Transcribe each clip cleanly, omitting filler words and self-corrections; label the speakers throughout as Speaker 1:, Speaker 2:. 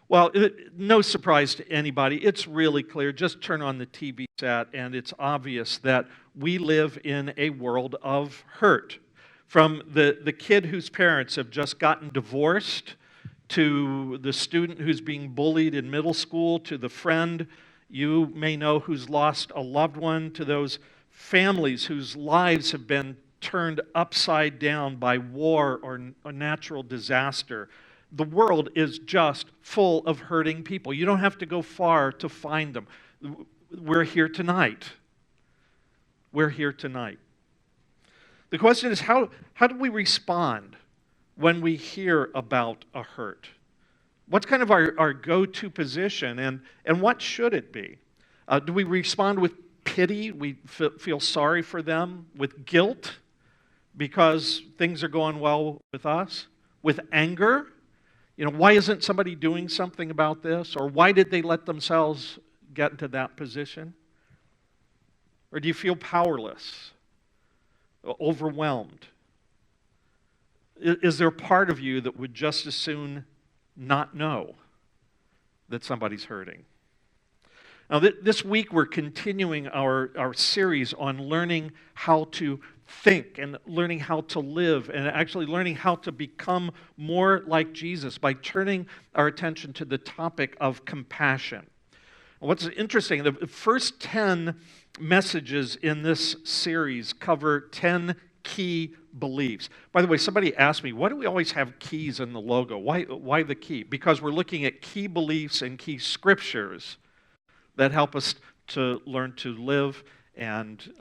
Speaker 1: Well, no surprise to anybody. It's really clear. Just turn on the TV set, and it's obvious that we live in a world of hurt. From the kid whose parents have just gotten divorced, to the student who's being bullied in middle school, to the friend you may know who's lost a loved one, to those families whose lives have been turned upside down by war or a natural disaster. The world is just full of hurting people. You don't have to go far to find them. We're here tonight. We're here tonight. The question is, how do we respond when we hear about a hurt? What's kind of our go-to position, and what should it be? Do we respond with pity? We feel sorry for them? With guilt because things are going well with us? With anger? Why isn't somebody doing something about this? Or why did they let themselves get into that position? Or do you feel powerless, overwhelmed? Is there a part of you that would just as soon not know that somebody's hurting? Now, this week we're continuing our series on learning how to think and learning how to live and actually learning how to become more like Jesus by turning our attention to the topic of compassion. What's interesting, the first 10 messages in this series cover 10 key beliefs. By the way, somebody asked me, why do we always have keys in the logo? Why the key? Because we're looking at key beliefs and key scriptures that help us to learn to live and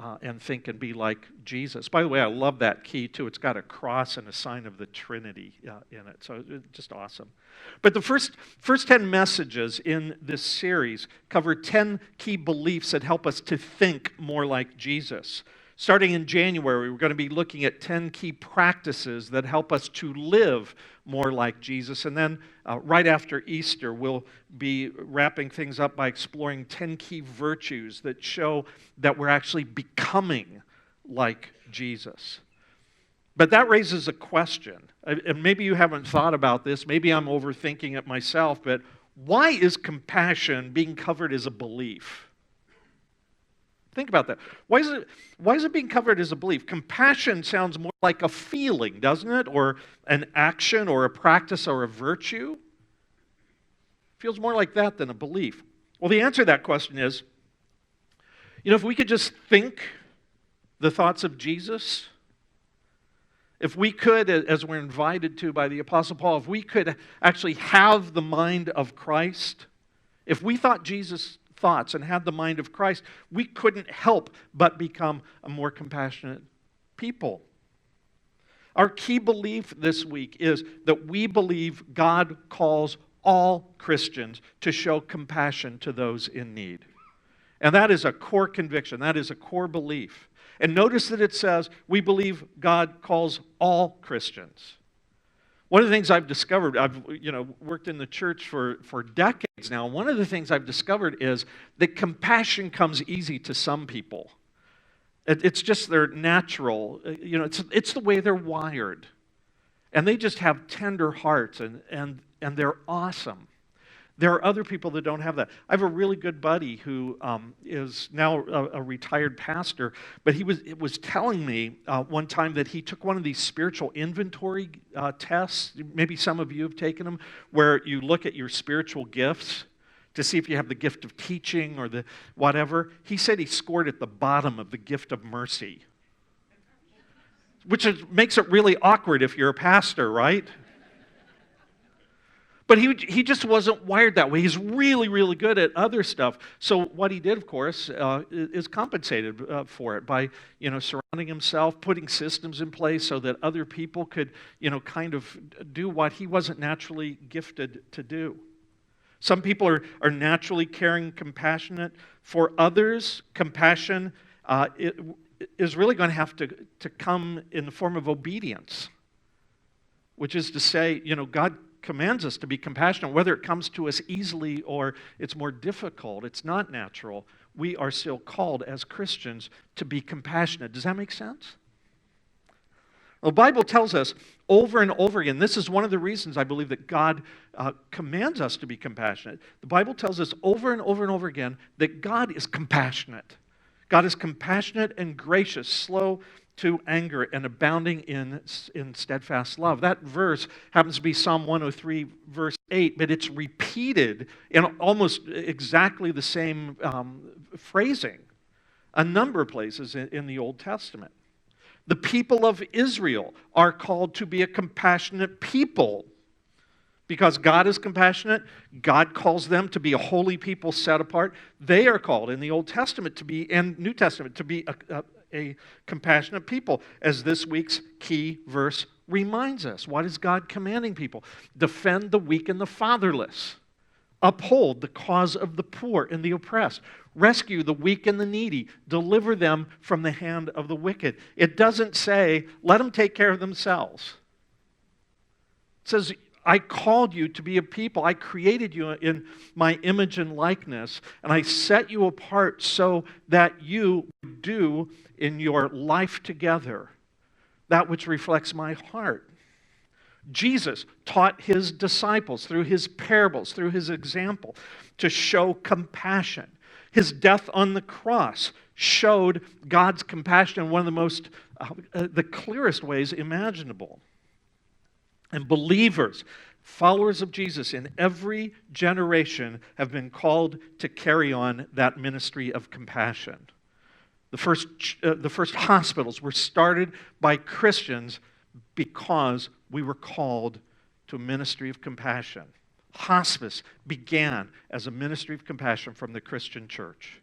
Speaker 1: think and be like Jesus. By the way, I love that key too. It's got a cross and a sign of the Trinity in it, so it's just awesome. But the first 10 messages in this series cover 10 key beliefs that help us to think more like Jesus. Starting in January, we're going to be looking at 10 key practices that help us to live more like Jesus. And then right after Easter, we'll be wrapping things up by exploring 10 key virtues that show that we're actually becoming like Jesus. But that raises a question. And maybe you haven't thought about this. Maybe I'm overthinking it myself. But why is compassion being covered as a belief? Think about that. Why is it being covered as a belief? Compassion sounds more like a feeling, doesn't it? Or an action or a practice or a virtue. Feels more like that than a belief. Well, the answer to that question is, if we could just think the thoughts of Jesus, if we could, as we're invited to by the Apostle Paul, if we could actually have the mind of Christ, if we thought Jesus' thoughts and had the mind of Christ, we couldn't help but become a more compassionate people. Our key belief this week is that we believe God calls all Christians to show compassion to those in need. And that is a core conviction. That is a core belief. And notice that it says we believe God calls all Christians. One of the things I've discovered, I've worked in the church for decades now. One of the things I've discovered is that compassion comes easy to some people. It's just their natural, it's the way they're wired. And they just have tender hearts and they're awesome. There are other people that don't have that. I have a really good buddy who is now a retired pastor, but he was telling me one time that he took one of these spiritual inventory tests. Maybe some of you have taken them, where you look at your spiritual gifts to see if you have the gift of teaching or the whatever. He said he scored at the bottom of the gift of mercy, which makes it really awkward if you're a pastor, right? But he just wasn't wired that way. He's really, really good at other stuff. So what he did, of course, is compensated for it by, surrounding himself, putting systems in place so that other people could, kind of do what he wasn't naturally gifted to do. Some people are naturally caring, compassionate. For others, compassion is really going to have to come in the form of obedience, which is to say, God commands us to be compassionate, whether it comes to us easily or it's more difficult. It's not natural. We are still called as Christians to be compassionate. Does that make sense? The Bible tells us over and over again, this is one of the reasons I believe that God commands us to be compassionate. The Bible tells us over and over and over again that God is compassionate. God is compassionate and gracious, slow to anger, and abounding in steadfast love. That verse happens to be Psalm 103, verse 8, but it's repeated in almost exactly the same phrasing a number of places in the Old Testament. The people of Israel are called to be a compassionate people. Because God is compassionate, God calls them to be a holy people set apart. They are called in the Old Testament to be, and New Testament, to be a compassionate people. As this week's key verse reminds us. What is God commanding people? Defend the weak and the fatherless. Uphold the cause of the poor and the oppressed. Rescue the weak and the needy. Deliver them from the hand of the wicked. It doesn't say, let them take care of themselves. It says, I called you to be a people. I created you in my image and likeness, and I set you apart so that you do in your life together that which reflects my heart. Jesus taught his disciples through his parables, through his example, to show compassion. His death on the cross showed God's compassion in one of the most, the clearest ways imaginable. And believers, followers of Jesus in every generation have been called to carry on that ministry of compassion. The first hospitals were started by Christians because we were called to a ministry of compassion. Hospice began as a ministry of compassion from the Christian church.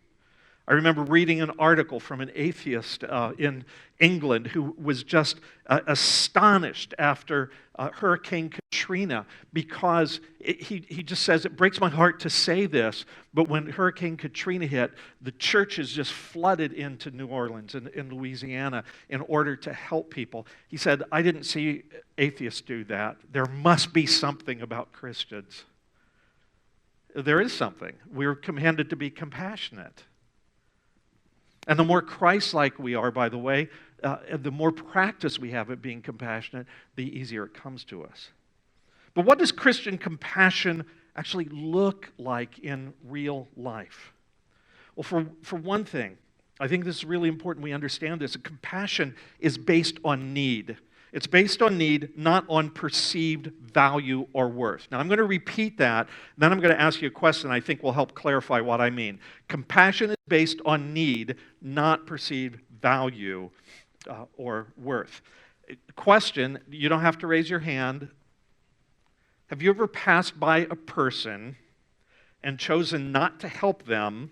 Speaker 1: I remember reading an article from an atheist in England who was just astonished after Hurricane Katrina because he just says, it breaks my heart to say this, but when Hurricane Katrina hit, the churches just flooded into New Orleans and in Louisiana in order to help people. He said, I didn't see atheists do that. There must be something about Christians. There is something. We're commanded to be compassionate. And the more Christ-like we are, by the way, the more practice we have at being compassionate, the easier it comes to us. But what does Christian compassion actually look like in real life? Well, for one thing, I think this is really important we understand this. Compassion is based on need. It's based on need, not on perceived value or worth. Now, I'm going to repeat that, then I'm going to ask you a question I think will help clarify what I mean. Compassion is based on need, not perceived value or worth. Question, you don't have to raise your hand. Have you ever passed by a person and chosen not to help them?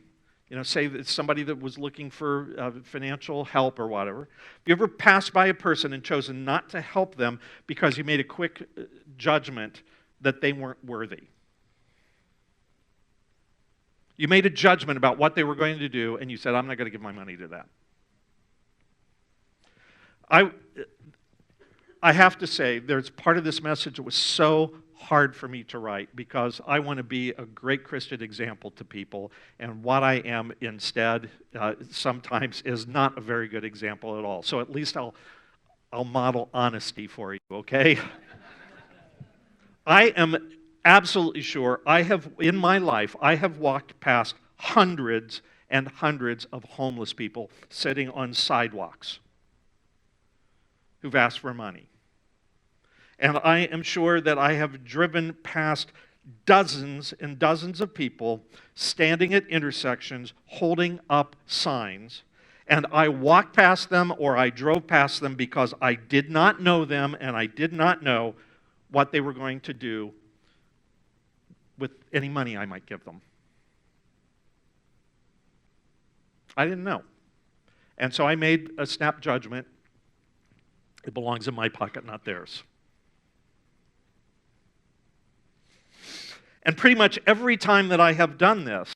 Speaker 1: You know, say it's somebody that was looking for financial help or whatever. Have you ever passed by a person and chosen not to help them because you made a quick judgment that they weren't worthy? You made a judgment about what they were going to do, and you said, I'm not going to give my money to that. I have to say, there's part of this message that was so hard for me to write because I want to be a great Christian example to people, and what I am instead sometimes is not a very good example at all. So at least I'll model honesty for you, okay? I am absolutely sure in my life, I have walked past hundreds and hundreds of homeless people sitting on sidewalks who've asked for money. And I am sure that I have driven past dozens and dozens of people standing at intersections holding up signs. And I walked past them or I drove past them because I did not know them and I did not know what they were going to do with any money I might give them. I didn't know. And so I made a snap judgment. It belongs in my pocket, not theirs. And pretty much every time that I have done this,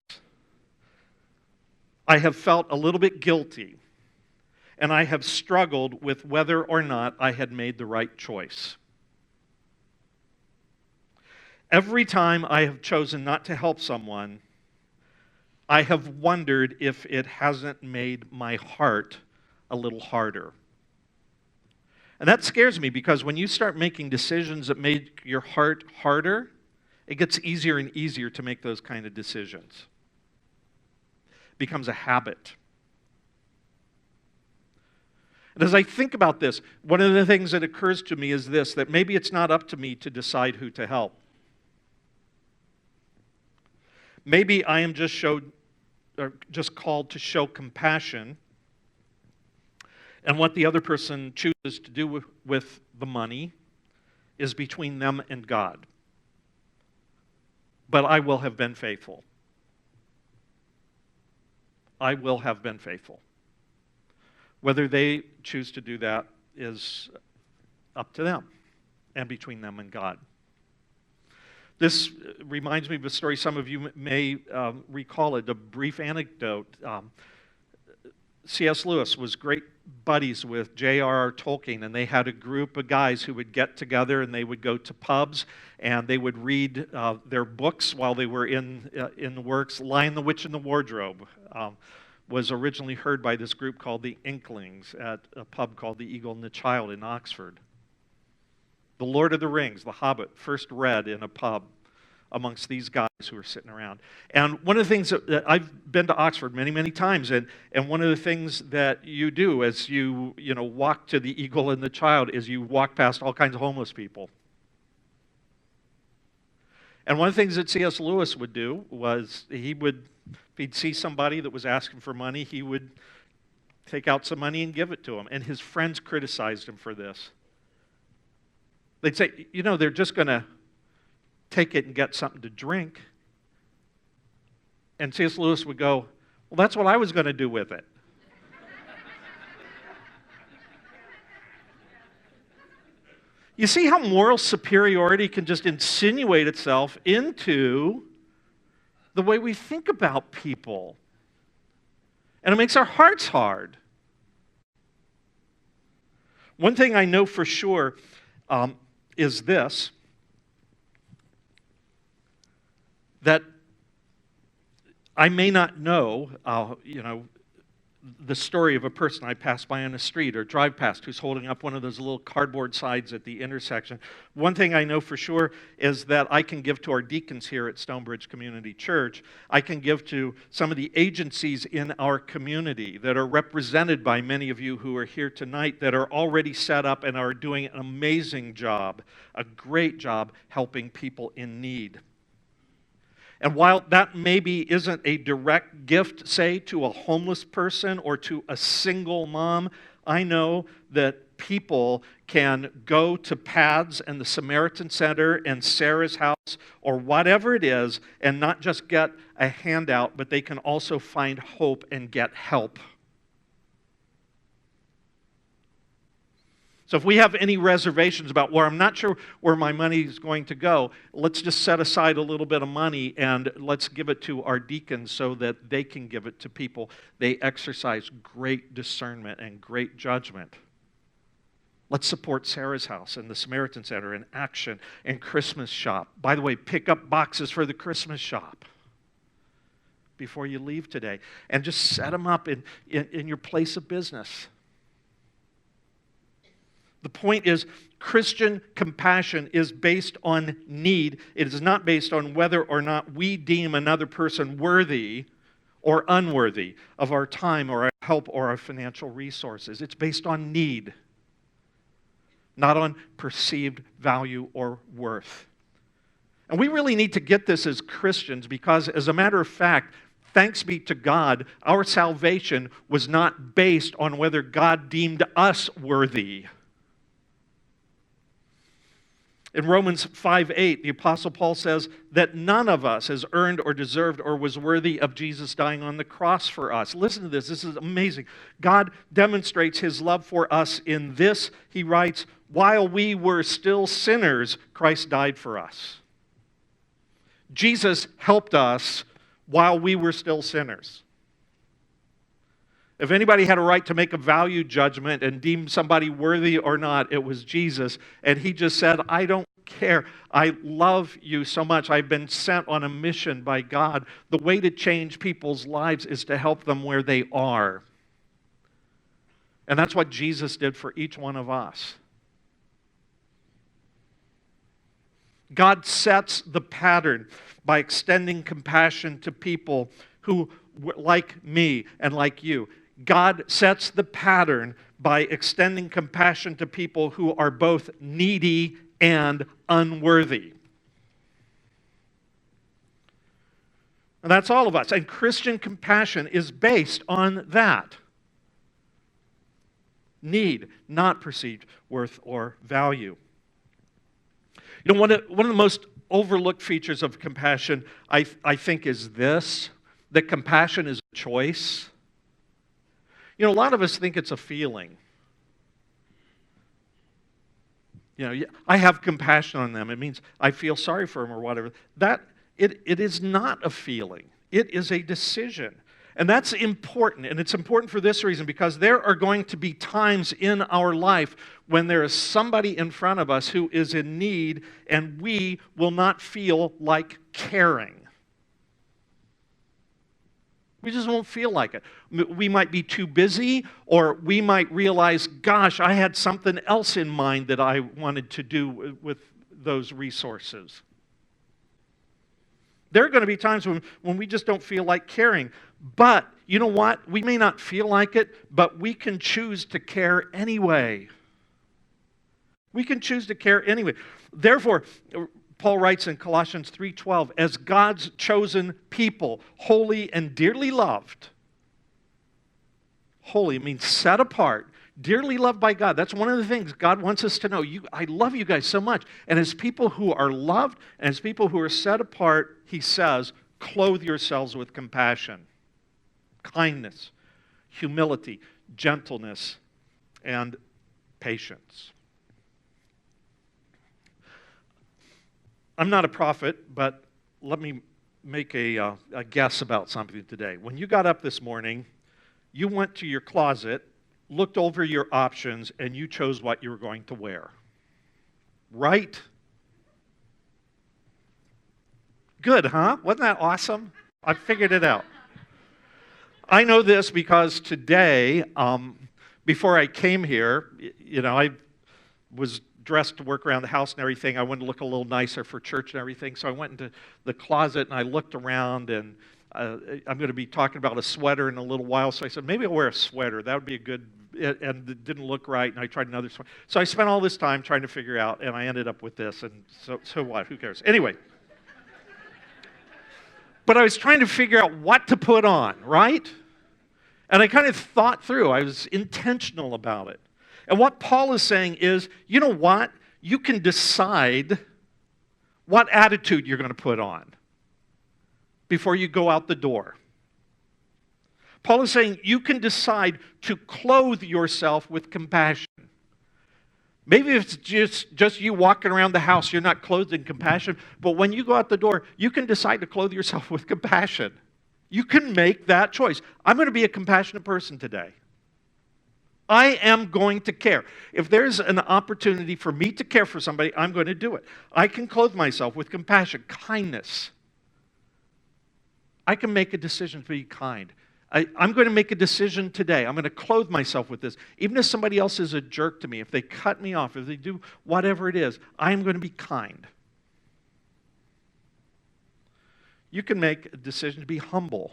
Speaker 1: I have felt a little bit guilty, and I have struggled with whether or not I had made the right choice. Every time I have chosen not to help someone, I have wondered if it hasn't made my heart a little harder. And that scares me because when you start making decisions that make your heart harder, it gets easier and easier to make those kind of decisions. It becomes a habit. And as I think about this, one of the things that occurs to me is this, that maybe it's not up to me to decide who to help. Maybe I am just called to show compassion, and what the other person chooses to do with the money is between them and God. But I will have been faithful. I will have been faithful. Whether they choose to do that is up to them and between them and God. This reminds me of a story some of you may recall it, a brief anecdote. C.S. Lewis was great buddies with J.R.R. Tolkien, and they had a group of guys who would get together and they would go to pubs and they would read their books while they were in the works. Lion, the Witch, and the Wardrobe was originally heard by this group called the Inklings at a pub called the Eagle and the Child in Oxford. The Lord of the Rings, The Hobbit, first read in a pub amongst these guys who were sitting around. And one of the things that I've been to Oxford many, many times, and one of the things that you do as you walk to the Eagle and the Child is you walk past all kinds of homeless people. And one of the things that C.S. Lewis would do was if he'd see somebody that was asking for money, he would take out some money and give it to him. And his friends criticized him for this. They'd say, they're just going to take it and get something to drink. And C.S. Lewis would go, well, that's what I was going to do with it. You see how moral superiority can just insinuate itself into the way we think about people. And it makes our hearts hard. One thing I know for sure is this, that I may not know, the story of a person I pass by on the street or drive past who's holding up one of those little cardboard signs at the intersection. One thing I know for sure is that I can give to our deacons here at Stonebridge Community Church. I can give to some of the agencies in our community that are represented by many of you who are here tonight that are already set up and are doing an amazing job, a great job helping people in need. And while that maybe isn't a direct gift, say, to a homeless person or to a single mom, I know that people can go to PADS and the Samaritan Center and Sarah's House or whatever it is and not just get a handout, but they can also find hope and get help. So if we have any reservations about, well, I'm not sure where my money is going to go, let's just set aside a little bit of money and let's give it to our deacons so that they can give it to people. They exercise great discernment and great judgment. Let's support Sarah's House and the Samaritan Center and Action and Christmas Shop. By the way, pick up boxes for the Christmas Shop before you leave today. And just set them up in your place of business. The point is, Christian compassion is based on need. It is not based on whether or not we deem another person worthy or unworthy of our time or our help or our financial resources. It's based on need, not on perceived value or worth. And we really need to get this as Christians because, as a matter of fact, thanks be to God, our salvation was not based on whether God deemed us worthy. In Romans 5:8, the Apostle Paul says that none of us has earned or deserved or was worthy of Jesus dying on the cross for us. Listen to this. This is amazing. God demonstrates His love for us in this. He writes, while we were still sinners, Christ died for us. Jesus helped us while we were still sinners. If anybody had a right to make a value judgment and deem somebody worthy or not, it was Jesus. And He just said, I don't care. I love you so much. I've been sent on a mission by God. The way to change people's lives is to help them where they are. And that's what Jesus did for each one of us. God sets the pattern by extending compassion to people who, like me and like you, God sets the pattern by extending compassion to people who are both needy and unworthy. And that's all of us. And Christian compassion is based on that. Need, not perceived worth or value. You know, one of the most overlooked features of compassion, I think, is this, that compassion is a choice. You know, a lot of us think it's a feeling. You know, I have compassion on them. It means I feel sorry for them or whatever. It is not a feeling. It is a decision. And that's important. And it's important for this reason, because there are going to be times in our life when there is somebody in front of us who is in need, and we will not feel like caring. We just won't feel like it. We might be too busy, or we might realize, gosh, I had something else in mind that I wanted to do with those resources. There are going to be times when we just don't feel like caring. But you know what? We may not feel like it, but we can choose to care anyway. We can choose to care anyway. Therefore, Paul writes in Colossians 3:12, as God's chosen people, holy and dearly loved. Holy means set apart, dearly loved by God. That's one of the things God wants us to know. I love you guys so much. And as people who are loved, and as people who are set apart, he says, clothe yourselves with compassion, kindness, humility, gentleness, and patience. I'm not a prophet, but let me make a guess about something today. When you got up this morning, you went to your closet, looked over your options, and you chose what you were going to wear. Right? Good, huh? Wasn't that awesome? I figured it out. I know this because today, before I came here, I was dressed to work around the house and everything. I wanted to look a little nicer for church and everything. So I went into the closet and I looked around, and I'm going to be talking about a sweater in a little while. So I said, maybe I'll wear a sweater. That would be a good, and it didn't look right. And I tried another sweater. So I spent all this time trying to figure out, and I ended up with this. And so what? Who cares? Anyway. But I was trying to figure out what to put on, right? And I kind of thought through. I was intentional about it. And what Paul is saying is, you know what? You can decide what attitude you're going to put on before you go out the door. Paul is saying you can decide to clothe yourself with compassion. Maybe if it's just you walking around the house, you're not clothed in compassion, but when you go out the door, you can decide to clothe yourself with compassion. You can make that choice. I'm going to be a compassionate person today. I am going to care. If there's an opportunity for me to care for somebody, I'm going to do it. I can clothe myself with compassion, kindness. I can make a decision to be kind. I'm going to make a decision today. I'm going to clothe myself with this. Even if somebody else is a jerk to me, if they cut me off, if they do whatever it is, I'm going to be kind. You can make a decision to be humble.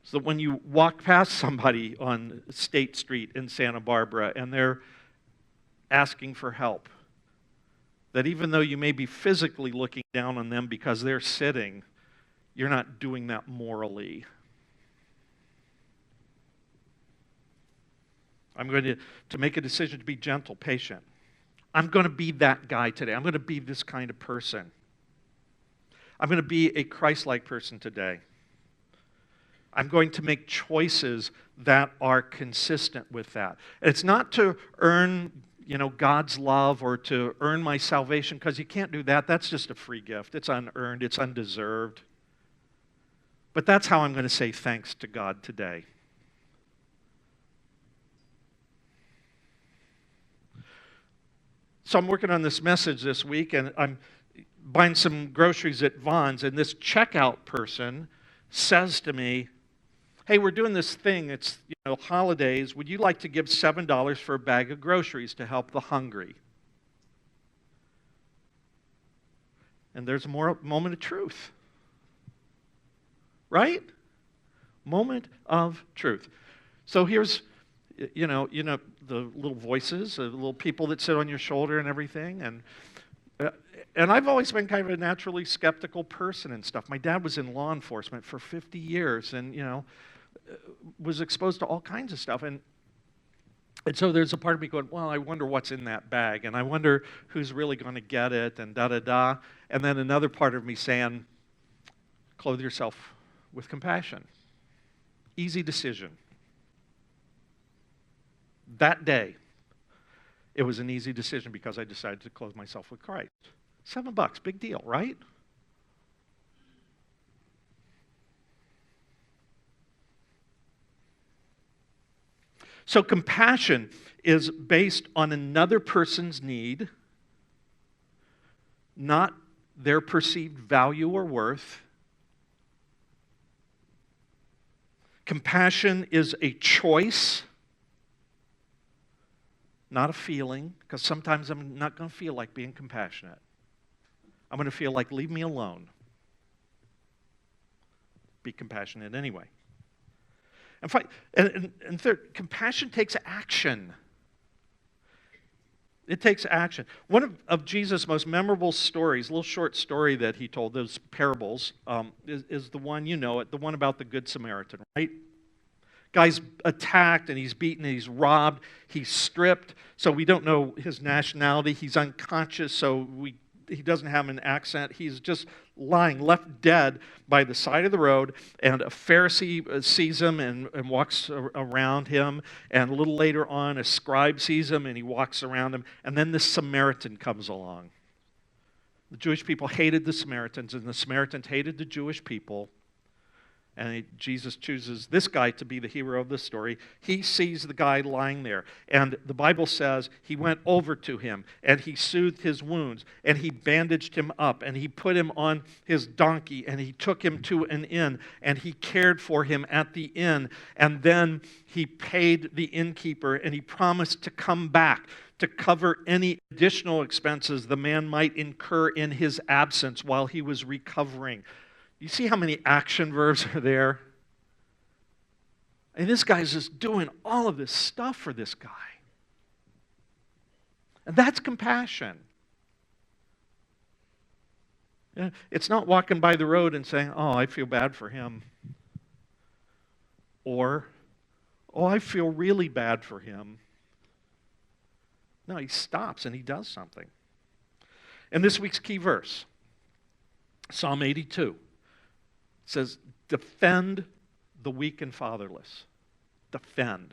Speaker 1: So that when you walk past somebody on State Street in Santa Barbara and they're asking for help, that even though you may be physically looking down on them because they're sitting, you're not doing that morally. I'm going to make a decision to be gentle, patient. I'm going to be that guy today. I'm going to be this kind of person. I'm going to be a Christ-like person today. I'm going to make choices that are consistent with that. It's not to earn, God's love or to earn my salvation, because you can't do that. That's just a free gift. It's unearned. It's undeserved. But that's how I'm going to say thanks to God today. So I'm working on this message this week, and I'm buying some groceries at Vaughn's, and this checkout person says to me, hey, we're doing this thing, it's holidays, would you like to give $7 for a bag of groceries to help the hungry? and there's a moment of truth. Right? Moment of truth. So here's, the little voices, the little people that sit on your shoulder and everything, and I've always been kind of a naturally skeptical person and stuff. My dad was in law enforcement for 50 years and, was exposed to all kinds of stuff. And so there's a part of me going, well, I wonder what's in that bag, and I wonder who's really going to get it, and da-da-da. And then another part of me saying, clothe yourself with compassion. Easy decision. That day, it was an easy decision because I decided to clothe myself with Christ. $7, big deal, right? So compassion is based on another person's need, not their perceived value or worth. Compassion is a choice, not a feeling, because sometimes I'm not going to feel like being compassionate. I'm going to feel like, leave me alone. Be compassionate anyway. And third, compassion takes action. It takes action. One of Jesus' most memorable stories, a little short story that he told, those parables, is the one, the one about the Good Samaritan, right? Guy's attacked and he's beaten and he's robbed. He's stripped, so we don't know his nationality. He's unconscious, so he doesn't have an accent. He's just lying, left dead by the side of the road, and a Pharisee sees him and walks around him, and a little later on, a scribe sees him and he walks around him, and then the Samaritan comes along. The Jewish people hated the Samaritans, and the Samaritans hated the Jewish people. And Jesus chooses this guy to be the hero of the story. He sees the guy lying there. And the Bible says he went over to him and he soothed his wounds and he bandaged him up and he put him on his donkey and he took him to an inn and he cared for him at the inn. And then he paid the innkeeper and he promised to come back to cover any additional expenses the man might incur in his absence while he was recovering. You see how many action verbs are there? And this guy's just doing all of this stuff for this guy. And that's compassion. It's not walking by the road and saying, oh, I feel bad for him. Or, oh, I feel really bad for him. No, he stops and he does something. And this week's key verse, Psalm 82. It says, defend the weak and fatherless. Defend.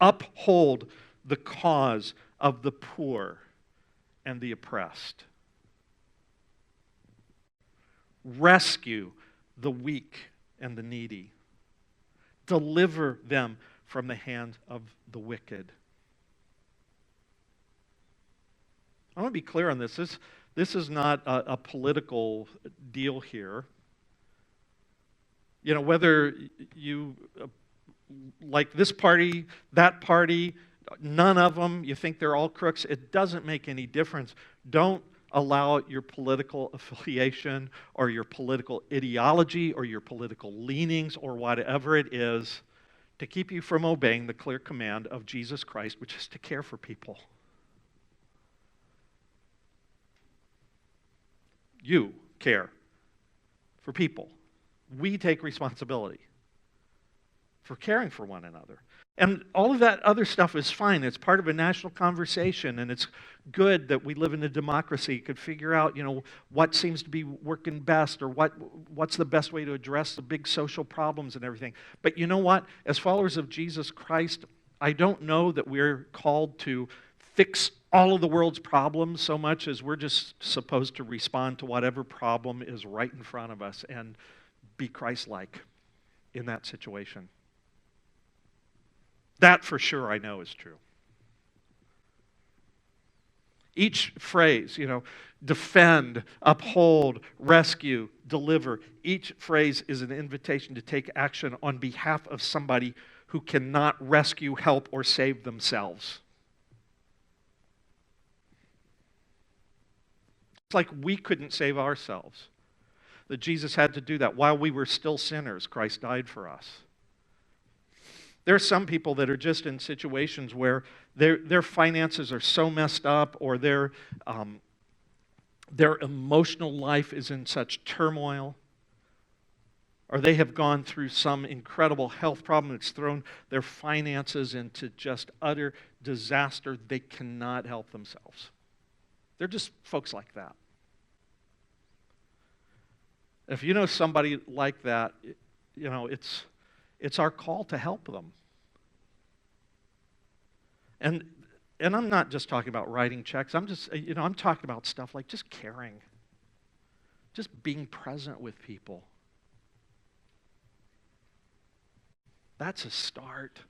Speaker 1: Uphold the cause of the poor and the oppressed. Rescue the weak and the needy. Deliver them from the hand of the wicked. I want to be clear on this. This is not a political deal here. Whether you like this party, that party, none of them, you think they're all crooks, it doesn't make any difference. Don't allow your political affiliation or your political ideology or your political leanings or whatever it is to keep you from obeying the clear command of Jesus Christ, which is to care for people. You care for people. We take responsibility for caring for one another. And all of that other stuff is fine. It's part of a national conversation, and it's good that we live in a democracy, could figure out, what seems to be working best or what's the best way to address the big social problems and everything. But you know what? As followers of Jesus Christ, I don't know that we're called to fix all of the world's problems so much as we're just supposed to respond to whatever problem is right in front of us and be Christ-like in that situation. That for sure I know is true. Each phrase, defend, uphold, rescue, deliver, each phrase is an invitation to take action on behalf of somebody who cannot rescue, help, or save themselves. It's like we couldn't save ourselves. That Jesus had to do that. While we were still sinners, Christ died for us. There are some people that are just in situations where their finances are so messed up, or their emotional life is in such turmoil, or they have gone through some incredible health problem that's thrown their finances into just utter disaster. They cannot help themselves. They're just folks like that. If you know somebody like that, it's our call to help them. And I'm not just talking about writing checks. I'm talking about stuff like just caring, just being present with people. That's a start.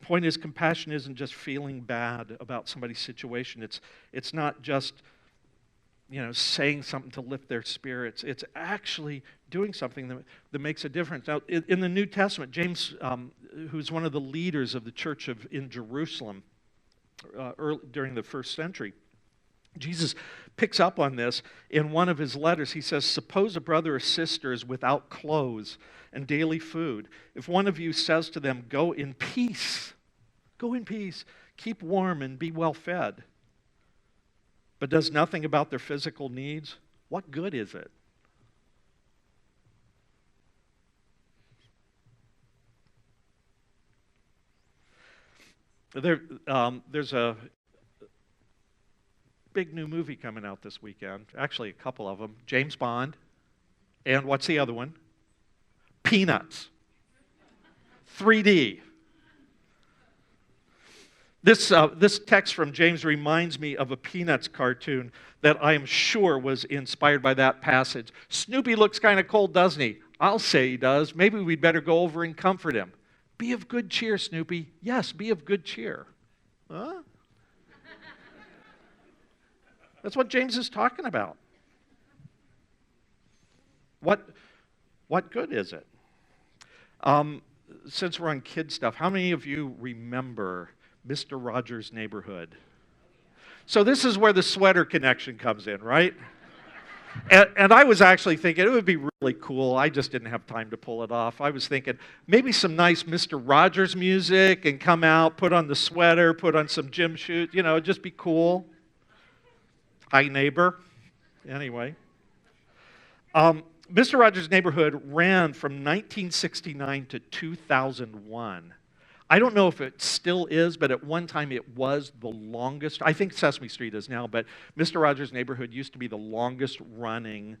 Speaker 1: Point is, compassion isn't just feeling bad about somebody's situation. It's not just saying something to lift their spirits. It's actually doing something that makes a difference. Now, in the New Testament, James, who's one of the leaders of the church in Jerusalem during the first century, Jesus picks up on this in one of his letters. He says, "Suppose a brother or sister is without clothes and daily food. If one of you says to them, 'Go in peace, keep warm and be well fed,' but does nothing about their physical needs, what good is it?" There's a big new movie coming out this weekend. Actually, a couple of them. James Bond, and what's the other one? Peanuts. 3D. This text from James reminds me of a Peanuts cartoon that I am sure was inspired by that passage. Snoopy looks kind of cold, doesn't he? I'll say he does. Maybe we'd better go over and comfort him. Be of good cheer, Snoopy. Yes, be of good cheer. Huh? That's what James is talking about. What good is it? Since we're on kid stuff, how many of you remember Mr. Rogers' Neighborhood? So this is where the sweater connection comes in, right? And I was actually thinking it would be really cool. I just didn't have time to pull it off. I was thinking maybe some nice Mr. Rogers music and come out, put on the sweater, put on some gym shoes, just be cool. Hi, neighbor. Anyway. Mr. Rogers' Neighborhood ran from 1969 to 2001. I don't know if it still is, but at one time it was the longest. I think Sesame Street is now, but Mr. Rogers' Neighborhood used to be the longest running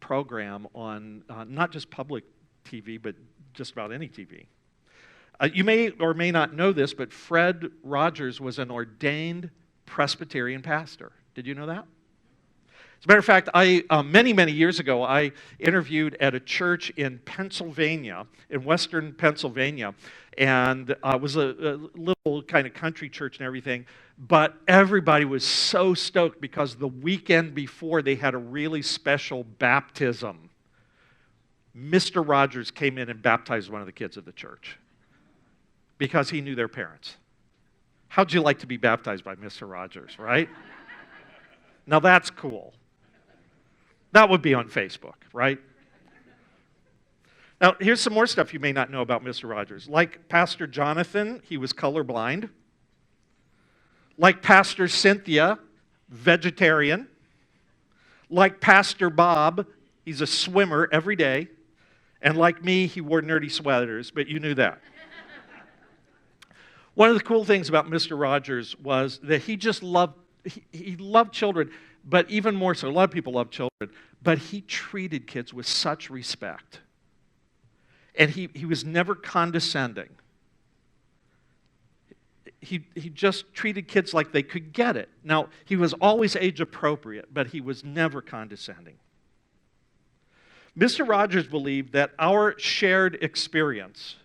Speaker 1: program on not just public TV, but just about any TV. You may or may not know this, but Fred Rogers was an ordained Presbyterian pastor. Did you know that? As a matter of fact, many years ago, I interviewed at a church in Pennsylvania, in western Pennsylvania, and it was a little kind of country church and everything, but everybody was so stoked because the weekend before they had a really special baptism. Mr. Rogers came in and baptized one of the kids of the church because he knew their parents. How'd you like to be baptized by Mr. Rogers, right? Now that's cool. That would be on Facebook, right? Now, here's some more stuff you may not know about Mr. Rogers. Like Pastor Jonathan, he was colorblind. Like Pastor Cynthia, vegetarian. Like Pastor Bob, he's a swimmer every day. And like me, he wore nerdy sweaters, but you knew that. One of the cool things about Mr. Rogers was that he just loved children, but even more so, a lot of people love children, but he treated kids with such respect. And he was never condescending. He just treated kids like they could get it. Now, he was always age appropriate, but he was never condescending. Mr. Rogers believed that our shared experience,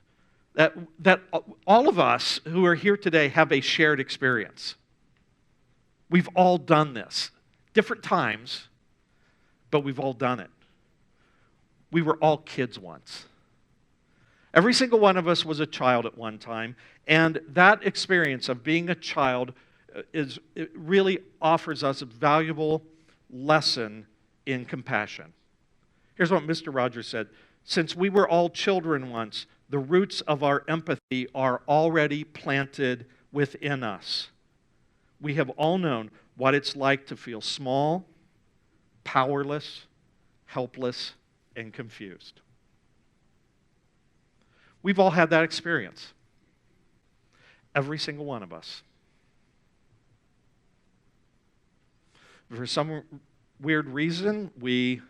Speaker 1: that all of us who are here today have a shared experience. We've all done this. Different times, but we've all done it. We were all kids once. Every single one of us was a child at one time, and that experience of being a child it really offers us a valuable lesson in compassion. Here's what Mr. Rogers said. Since we were all children once, the roots of our empathy are already planted within us. We have all known what it's like to feel small, powerless, helpless, and confused. We've all had that experience. Every single one of us. For some weird reason, we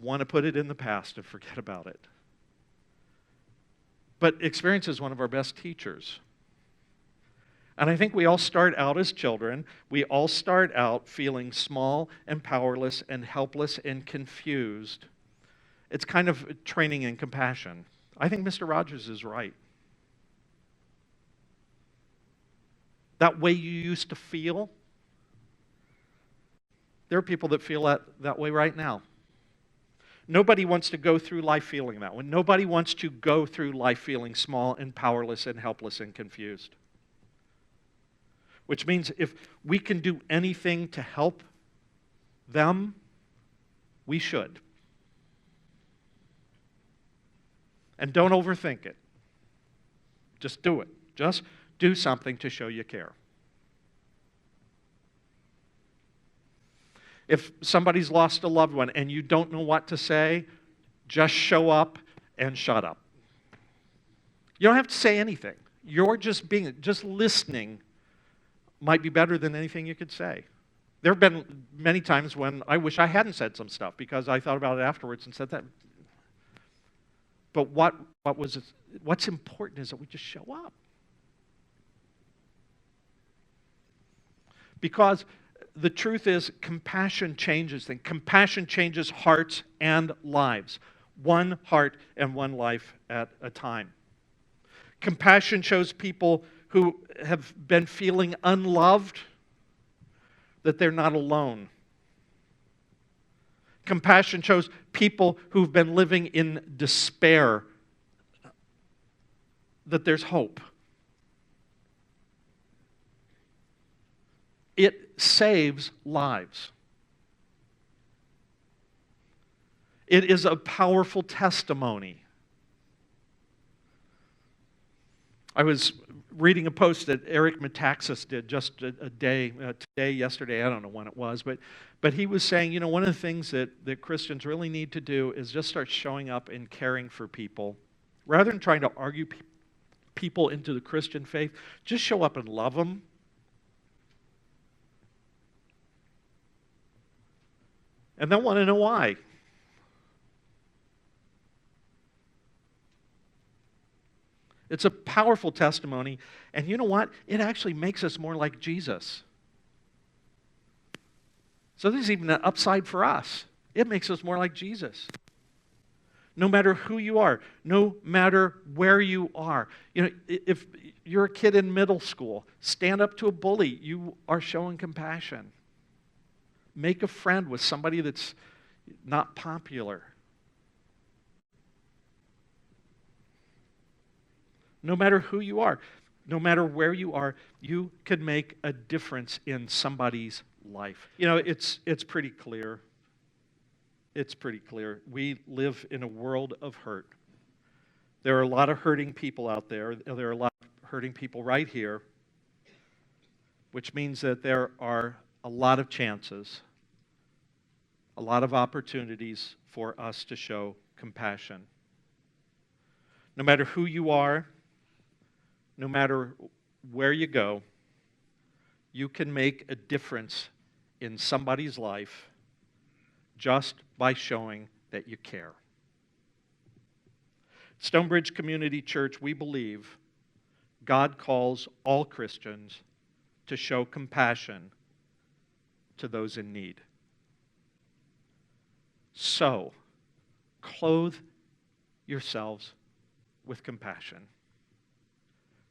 Speaker 1: want to put it in the past and forget about it. But experience is one of our best teachers. And I think we all start out as children. We all start out feeling small and powerless and helpless and confused. It's kind of training in compassion. I think Mr. Rogers is right. That way you used to feel, there are people that feel that way right now. Nobody wants to go through life feeling that way. Nobody wants to go through life feeling small and powerless and helpless and confused. Which means if we can do anything to help them, we should. And don't overthink it. Just do it. Just do something to show you care. If somebody's lost a loved one and you don't know what to say, just show up and shut up. You don't have to say anything. You're just listening might be better than anything you could say. There have been many times when I wish I hadn't said some stuff because I thought about it afterwards and said that. But what's important is that we just show up. Because the truth is, compassion changes things. Compassion changes hearts and lives. One heart and one life at a time. Compassion shows people who have been feeling unloved that they're not alone. Compassion shows people who've been living in despair that there's hope. It saves lives. It is a powerful testimony. I was reading a post that Eric Metaxas did just yesterday, I don't know when it was, but he was saying, one of the things that Christians really need to do is just start showing up and caring for people. Rather than trying to argue people into the Christian faith, just show up and love them. And they'll want to know why. It's a powerful testimony, and you know what? It actually makes us more like Jesus. So there's even an upside for us. It makes us more like Jesus. No matter who you are, no matter where you are. If you're a kid in middle school, stand up to a bully. You are showing compassion. Make a friend with somebody that's not popular. No matter who you are, no matter where you are, you can make a difference in somebody's life. It's pretty clear. It's pretty clear. We live in a world of hurt. There are a lot of hurting people out there. There are a lot of hurting people right here, which means that there are a lot of chances, a lot of opportunities for us to show compassion. No matter who you are, no matter where you go, you can make a difference in somebody's life just by showing that you care. Stonebridge Community Church, we believe God calls all Christians to show compassion to those in need. So, clothe yourselves with compassion.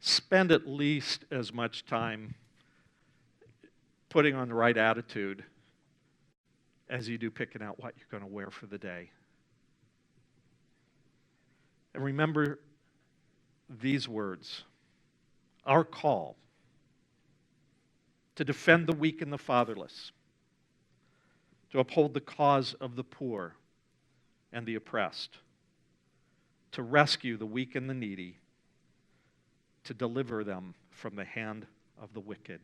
Speaker 1: Spend at least as much time putting on the right attitude as you do picking out what you're going to wear for the day. And remember these words. Our call to defend the weak and the fatherless, to uphold the cause of the poor and the oppressed, to rescue the weak and the needy, to deliver them from the hand of the wicked.